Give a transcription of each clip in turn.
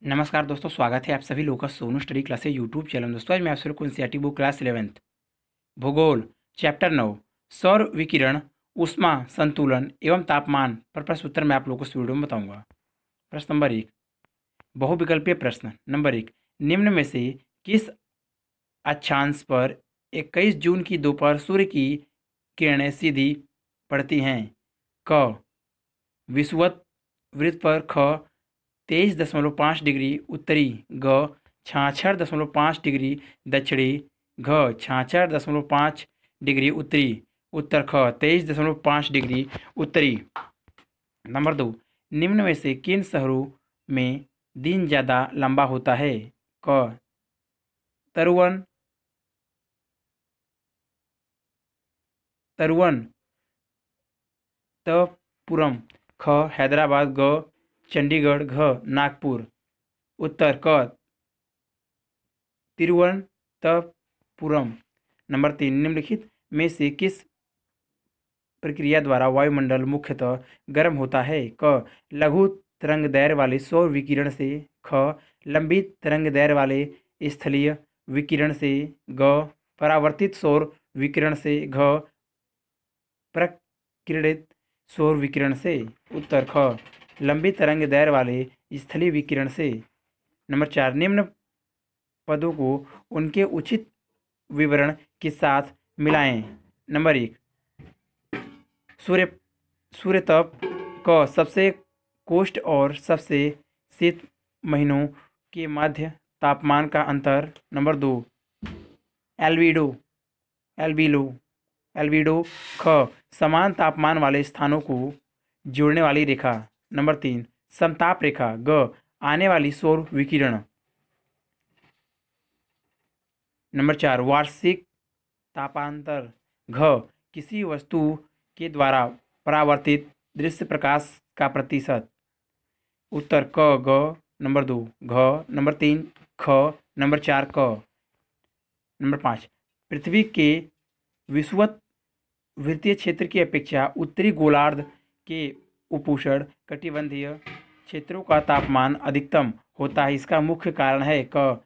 नमस्कार दोस्तों, स्वागत है आप सभी लोगों का Sonu study classes YouTube channel. दोस्तों आज मैं आप सभी को एनसीईआरटी बुक क्लास 11th भूगोल चैप्टर 9 सौर विकिरण, ऊष्मा संतुलन एवं तापमान पर प्रश्न उत्तर मैं आप लोगों को इस वीडियो में बताऊंगा। प्रश्न नंबर 1, बहुविकल्पीय प्रश्न नंबर 1, निम्न में से किस अक्षांश पर 21 जून की दोपहर सूर्य की किरणें सीधी पड़ती हैं? क विषुवत वृत्त पर, ख 23.5 डिग्री उत्तरी, ग 66.5 डिग्री दक्षिणी, घ 66.5 डिग्री उत्तरी। उत्तर ख 23.5 डिग्री उत्तरी। नंबर 2, निम्न में से किन शहरों में दिन ज़्यादा लंबा होता है? क तिरुवनंतपुरम, ख हैदराबाद, ग चंडीगढ़, घ नागपुर। उत्तर क तिरुवनंतपुरम। नंबर 3, निम्नलिखित में से किस प्रक्रिया द्वारा वायुमंडल मुख्यतः गर्म होता है? क लघु तरंगदैर्घ्य वाले सौर विकिरण से, ख लंबी तरंगदैर्घ्य वाले स्थलीय विकिरण से, ग परावर्तित सौर विकिरण से, घ प्रकीर्णित सौर विकिरण से। उत्तर ख लंबी तरंगदैर्घ्य वाले स्थलीय विकिरण से। नंबर 4, निम्न पदों को उनके उचित विवरण के साथ मिलाएं। नंबर 1, सूर्य सूर्यतप, क सबसे कोष्ठ और सबसे शीत महीनों के मध्य तापमान का अंतर। नंबर 2, एल्बिडो एल्बिलो एल्बिडो, ख समान तापमान वाले स्थानों को जोड़ने वाली रेखा। नंबर 3, समताप रेखा, ग आने वाली सौर विकिरण। नंबर 4, वार्षिक तापांतर, घ किसी वस्तु के द्वारा परावर्तित दृश्य प्रकाश का प्रतिशत। उत्तर क ग, नंबर 2 घ, नंबर 3 ख, नंबर 4 क। नंबर 5, पृथ्वी के विषुवत वृत्तीय क्षेत्र की अपेक्षा उत्तरी गोलार्ध के उपोष्ण कटिबंधीय क्षेत्रों का तापमान अधिकतम होता है। इसका मुख्य कारण है? क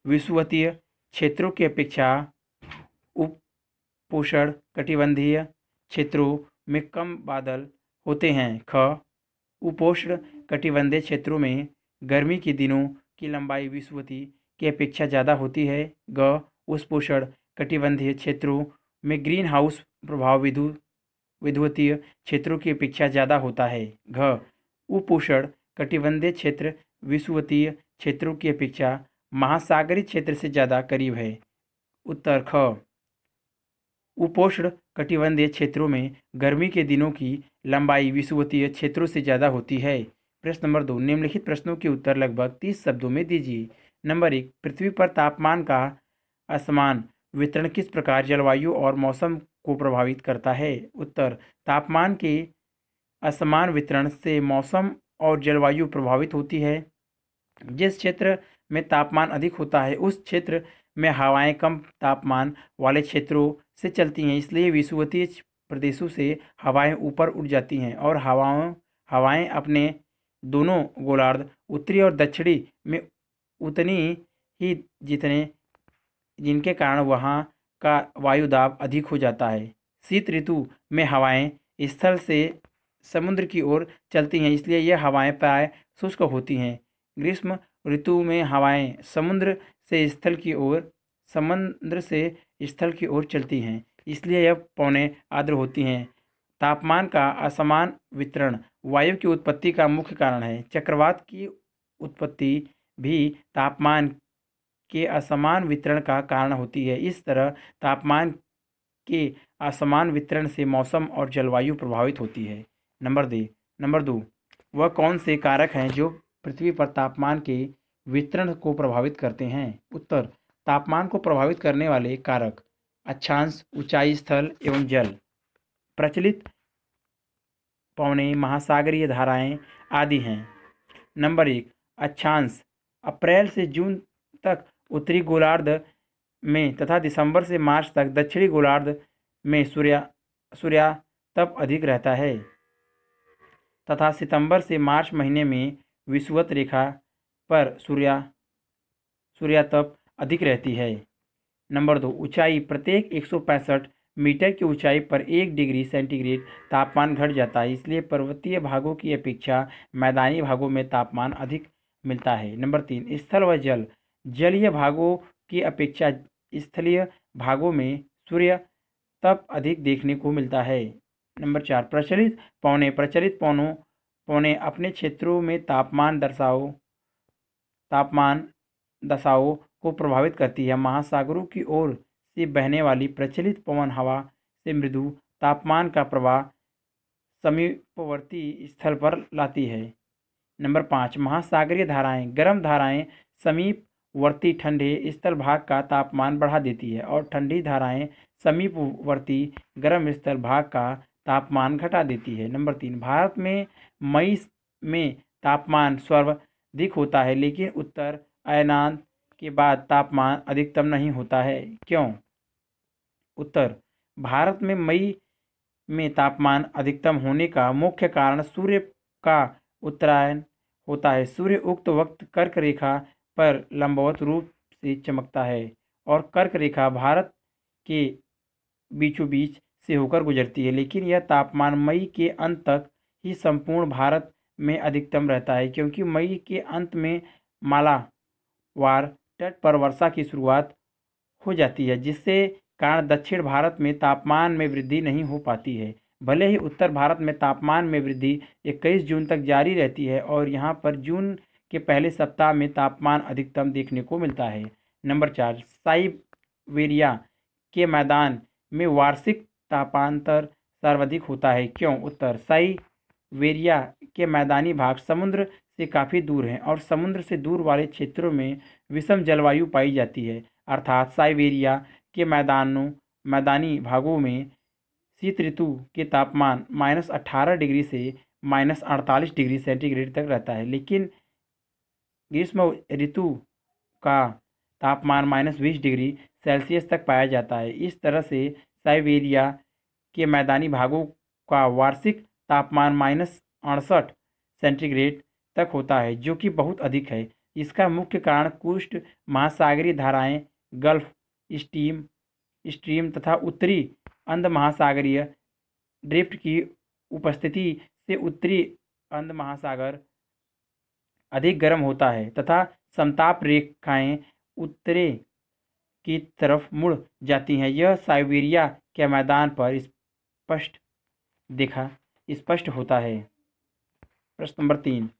विषुवतीय क्षेत्रों की अपेक्षा उपोष्ण कटिबंधीय क्षेत्रों में कम बादल होते हैं। ख उपोष्ण कटिबंधीय क्षेत्रों में गर्मी के दिनों की लंबाई विषुवतीय की अपेक्षा ज़्यादा होती है। ग उपोष्ण कटिबंधीय क्षेत्रों में ग्रीन हाउस प्रभाव विषुवतीय क्षेत्रों की अपेक्षा ज़्यादा होता है। घ उपोष्ण कटिबंधीय क्षेत्र विषुवतीय क्षेत्रों की अपेक्षा महासागरीय क्षेत्र से ज़्यादा करीब है। उत्तर ख उपोष्ण कटिबंधीय क्षेत्रों में गर्मी के दिनों की लंबाई विषुवतीय क्षेत्रों से ज़्यादा होती है। प्रश्न नंबर 2, निम्नलिखित प्रश्नों के उत्तर लगभग 30 शब्दों में दीजिए। नंबर 1, पृथ्वी पर तापमान का असमान वितरण किस प्रकार जलवायु और मौसम को प्रभावित करता है? उत्तर, तापमान के असमान वितरण से मौसम और जलवायु प्रभावित होती है। जिस क्षेत्र में तापमान अधिक होता है उस क्षेत्र में हवाएं कम तापमान वाले क्षेत्रों से चलती हैं, इसलिए विषुवतीय प्रदेशों से हवाएं ऊपर उठ जाती हैं और हवाएं अपने दोनों गोलार्ध उत्तरी और दक्षिणी में उतनी ही जिनके कारण वहाँ का वायुदाब अधिक हो जाता है। शीत ऋतु में हवाएं स्थल से समुद्र की ओर चलती हैं, इसलिए यह हवाएं प्राय शुष्क होती हैं। ग्रीष्म ऋतु में हवाएं समुद्र से स्थल की ओर चलती हैं, इसलिए यह पौने आर्द्र होती हैं। तापमान का असमान वितरण वायु की उत्पत्ति का मुख्य कारण है। चक्रवात की उत्पत्ति भी तापमान के असमान वितरण का कारण होती है। इस तरह तापमान के असमान वितरण से मौसम और जलवायु प्रभावित होती है। नंबर 2, वह कौन से कारक हैं जो पृथ्वी पर तापमान के वितरण को प्रभावित करते हैं? उत्तर, तापमान को प्रभावित करने वाले कारक अक्षांश, ऊंचाई, स्थल एवं जल, प्रचलित पवनें, महासागरीय धाराएं आदि हैं। नंबर 1, अक्षांश अप्रैल से जून तक उत्तरी गोलार्ध में तथा दिसंबर से मार्च तक दक्षिणी गोलार्ध में सूर्यातप अधिक रहता है तथा सितंबर से मार्च महीने में विषुवत रेखा पर सूर्यातप अधिक रहती है। नंबर 2, ऊंचाई। प्रत्येक 165 मीटर की ऊंचाई पर 1 डिग्री सेंटीग्रेड तापमान घट जाता है, इसलिए पर्वतीय भागों की अपेक्षा मैदानी भागों में तापमान अधिक मिलता है। नंबर 3, स्थल व जल। जलीय भागों की अपेक्षा स्थलीय भागों में सूर्य तप अधिक देखने को मिलता है। नंबर 4, प्रचलित पौने अपने क्षेत्रों में तापमान दशाओं को प्रभावित करती है। महासागरों की ओर से बहने वाली प्रचलित पवन हवा से मृदु तापमान का प्रवाह समीपवर्ती स्थल पर लाती है। नंबर 5, महासागरीय धाराएं। गर्म धाराएं समीपवर्ती ठंडे स्थल भाग का तापमान बढ़ा देती है और ठंडी धाराएं समीपवर्ती गर्म स्थल भाग का तापमान घटा देती है। नंबर 3, भारत में मई में तापमान सर्वाधिक होता है, लेकिन उत्तर अयनांत के बाद तापमान अधिकतम नहीं होता है। क्यों? उत्तर, भारत में मई में तापमान अधिकतम होने का मुख्य कारण सूर्य का उत्तरायण होता है। सूर्य उक्त वक्त कर्क रेखा पर लंबवत रूप से चमकता है और कर्क रेखा भारत के बीचों बीच से होकर गुजरती है, लेकिन यह तापमान मई के अंत तक ही संपूर्ण भारत में अधिकतम रहता है, क्योंकि मई के अंत में मालाबार तट पर वर्षा की शुरुआत हो जाती है, जिससे कारण दक्षिण भारत में तापमान में वृद्धि नहीं हो पाती है। भले ही उत्तर भारत में तापमान में वृद्धि 21 जून तक जारी रहती है और यहाँ पर जून के पहले सप्ताह में तापमान अधिकतम देखने को मिलता है। नंबर 4, साइबेरिया के मैदान में वार्षिक तापांतर सर्वाधिक होता है। क्यों? उत्तर, साइबेरिया के मैदानी भाग समुद्र से काफ़ी दूर हैं और समुद्र से दूर वाले क्षेत्रों में विषम जलवायु पाई जाती है, अर्थात साइबेरिया के मैदानी भागों में शीत ऋतु के तापमान -18 डिग्री से -48 डिग्री सेंटीग्रेड तक रहता है, लेकिन ग्रीष्म ऋतु का तापमान -20 डिग्री सेल्सियस तक पाया जाता है। इस तरह से साइबेरिया के मैदानी भागों का वार्षिक तापमान -68 सेंटीग्रेड तक होता है, जो कि बहुत अधिक है। इसका मुख्य कारण कुछ महासागरीय धाराएं, गल्फ स्ट्रीम तथा उत्तरी अंध महासागरीय ड्रिफ्ट की उपस्थिति से उत्तरी अंध महासागर अधिक गर्म होता है तथा समताप रेखाएं उत्तरी की तरफ मुड़ जाती हैं। यह साइबेरिया के मैदान पर स्पष्ट होता है। प्रश्न नंबर 3,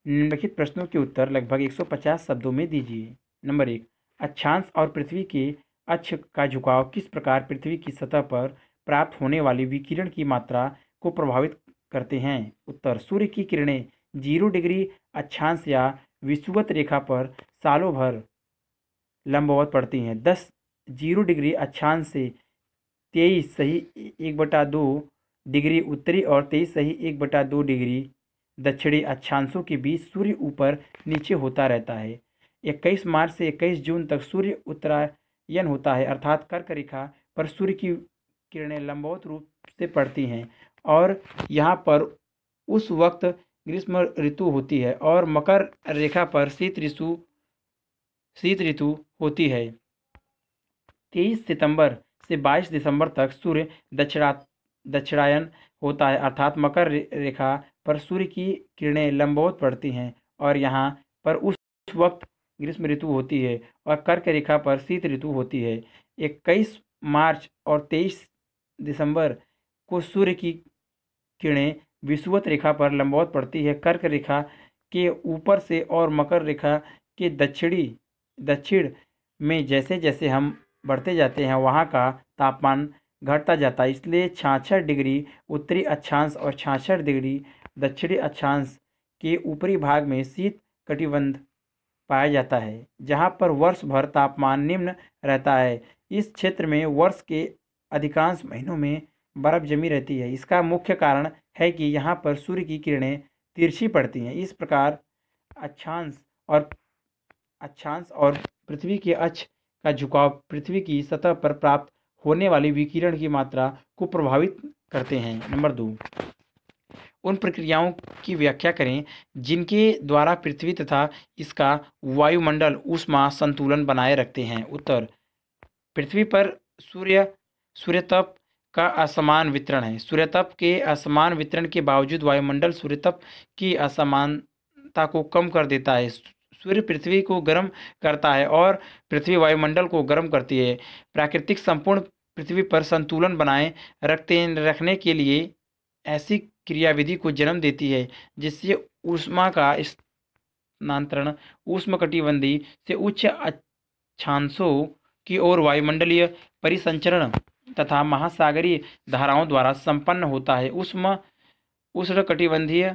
निम्नलिखित प्रश्नों के उत्तर लगभग 150 शब्दों में दीजिए। नंबर 1, अक्षांश और पृथ्वी के अक्ष का झुकाव किस प्रकार पृथ्वी की सतह पर प्राप्त होने वाली विकिरण की मात्रा को प्रभावित करते हैं? उत्तर, सूर्य की किरणें 0 डिग्री अक्षांश या विषुवत रेखा पर सालों भर लंबवत पड़ती हैं। 0 डिग्री अक्षांश से 23 सही 1/2 डिग्री उत्तरी और 23 सही 1/2 डिग्री दक्षिणी अक्षांशों के बीच सूर्य ऊपर नीचे होता रहता है। 21 मार्च से 21 जून तक सूर्य उत्तरायण होता है, अर्थात कर्क रेखा पर सूर्य की किरणें लंबवत रूप से पड़ती हैं और यहाँ पर उस वक्त ग्रीष्म ऋतु होती है और मकर रेखा पर शीत ऋतु होती है। 23 सितंबर से 22 दिसंबर तक सूर्य दक्षिणायन होता है, अर्थात मकर रेखा पर सूर्य की किरणें लंबवत पड़ती हैं और यहाँ पर उस वक्त ग्रीष्म ऋतु होती है और कर्क रेखा पर शीत ऋतु होती है। 21 मार्च और 23 दिसंबर को सूर्य की किरणें विषुवत रेखा पर लंबवत पड़ती है कर्क रेखा के ऊपर से और मकर रेखा के दक्षिण में जैसे जैसे हम बढ़ते जाते हैं वहाँ का तापमान घटता जाता है। इसलिए 66 डिग्री उत्तरी अक्षांश और 66 डिग्री दक्षिणी अक्षांश के ऊपरी भाग में शीत कटिबंध पाया जाता है, जहाँ पर वर्ष भर तापमान निम्न रहता है। इस क्षेत्र में वर्ष के अधिकांश महीनों में बर्फ जमी रहती है। इसका मुख्य कारण है कि यहाँ पर सूर्य की किरणें तिरछी पड़ती हैं। इस प्रकार अक्षांश और पृथ्वी के अक्ष का झुकाव पृथ्वी की सतह पर प्राप्त होने वाली विकिरण की मात्रा को प्रभावित करते हैं। नंबर 2, उन प्रक्रियाओं की व्याख्या करें जिनके द्वारा पृथ्वी तथा इसका वायुमंडल ऊष्मा संतुलन बनाए रखते हैं। उत्तर, पृथ्वी पर सूर्यतप का असमान वितरण है। सूर्यतप के असमान वितरण के बावजूद वायुमंडल सूर्यतप की असमानता को कम कर देता है। सूर्य पृथ्वी को गर्म करता है और पृथ्वी वायुमंडल को गर्म करती है। प्राकृतिक संपूर्ण पृथ्वी पर संतुलन बनाए रखने के लिए ऐसी क्रियाविधि को जन्म देती है जिससे ऊष्मा का स्थानांतरण उष्णकटिबंधीय से उच्च अक्षांशों की ओर वायुमंडलीय परिसंचरण तथा महासागरीय धाराओं द्वारा संपन्न होता है। उष्णकटिबंधीय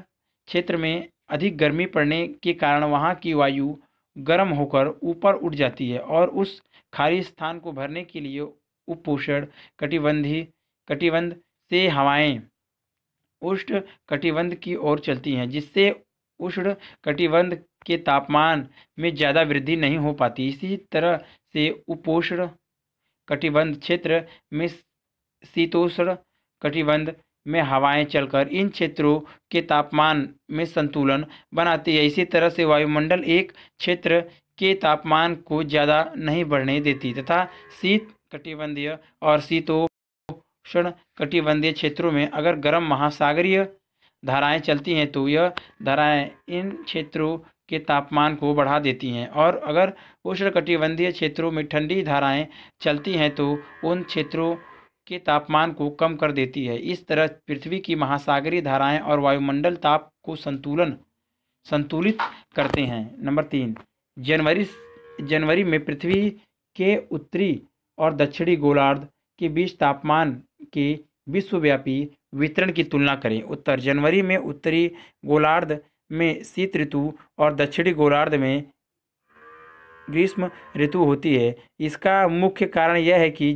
क्षेत्र में अधिक गर्मी पड़ने के कारण वहाँ की वायु गर्म होकर ऊपर उठ जाती है और उस खाली स्थान को भरने के लिए उपोष्ण कटिबंध से हवाएं उष्ण कटिबंध की ओर चलती हैं, जिससे उष्ण कटिबंध के तापमान में ज़्यादा वृद्धि नहीं हो पाती। इसी तरह से उपोष्ण कटिबंध क्षेत्र में शीतोष्ण कटिबंध में हवाएं चलकर इन क्षेत्रों के तापमान में संतुलन बनाती है। इसी तरह से वायुमंडल एक क्षेत्र के तापमान को ज़्यादा नहीं बढ़ने देती तथा शीत कटिबंधीय और शीतोष्ण कटिबंधीय क्षेत्रों में अगर गर्म महासागरीय धाराएं चलती हैं तो यह धाराएं इन क्षेत्रों के तापमान को बढ़ा देती हैं और अगर उष्णकटिबंधीय क्षेत्रों में ठंडी धाराएं चलती हैं तो उन क्षेत्रों के तापमान को कम कर देती है। इस तरह पृथ्वी की महासागरीय धाराएं और वायुमंडल ताप को संतुलित करते हैं। नंबर 3, जनवरी में पृथ्वी के उत्तरी और दक्षिणी गोलार्ध के बीच तापमान के विश्वव्यापी वितरण की तुलना करें। उत्तर, जनवरी में उत्तरी गोलार्ध में शीत ऋतु और दक्षिणी गोलार्ध में ग्रीष्म ऋतु होती है। इसका मुख्य कारण यह है कि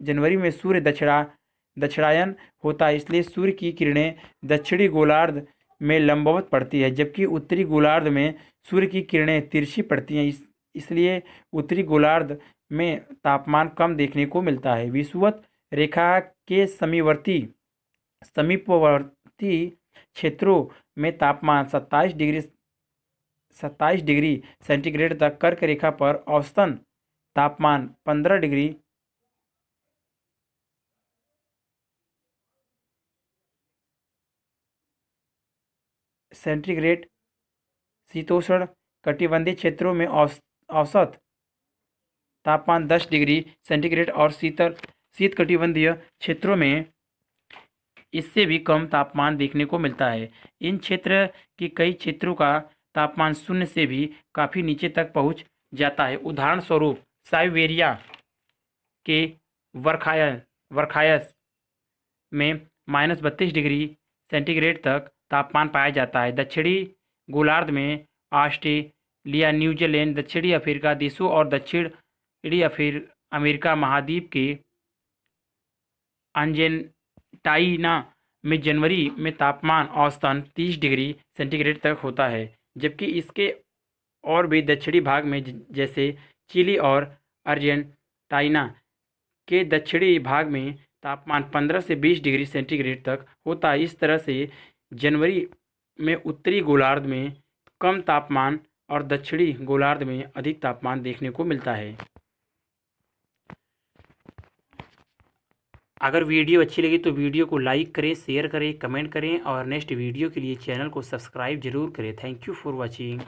जनवरी में सूर्य दक्षिणायन होता है, इसलिए सूर्य की किरणें दक्षिणी गोलार्ध में लंबवत पड़ती है, जबकि उत्तरी गोलार्ध में सूर्य की किरणें तिरछी पड़ती हैं। इसलिए उत्तरी गोलार्ध में तापमान कम देखने को मिलता है। विषुवत रेखा के समीपवर्ती क्षेत्रों में तापमान 27 डिग्री सेंटीग्रेड तक, कर्क रेखा पर औसतन तापमान 15 डिग्री सेंटीग्रेड, शीतोष्ण कटिबंधीय क्षेत्रों में औसत तापमान 10 डिग्री सेंटीग्रेड और शीत कटिबंधीय क्षेत्रों में इससे भी कम तापमान देखने को मिलता है। इन क्षेत्र के कई क्षेत्रों का तापमान शून्य से भी काफ़ी नीचे तक पहुंच जाता है। उदाहरण स्वरूप साइबेरिया के वर्खायस में -32 डिग्री सेंटीग्रेड तक तापमान पाया जाता है। दक्षिणी गोलार्ध में ऑस्ट्रेलिया, न्यूजीलैंड, दक्षिणी अफ्रीका देशों और दक्षिणी अमेरिका महाद्वीप के अर्जेंटीना में जनवरी में तापमान औसतन 30 डिग्री सेंटीग्रेड तक होता है, जबकि इसके और भी दक्षिणी भाग में जैसे चिली और अर्जेंटीना के दक्षिणी भाग में तापमान 15 से 20 डिग्री सेंटीग्रेड तक होता है। इस तरह से जनवरी में उत्तरी गोलार्ध में कम तापमान और दक्षिणी गोलार्ध में अधिक तापमान देखने को मिलता है। अगर वीडियो अच्छी लगी तो वीडियो को लाइक करें, शेयर करें, कमेंट करें और नेक्स्ट वीडियो के लिए चैनल को सब्सक्राइब जरूर करें। Thank you for watching.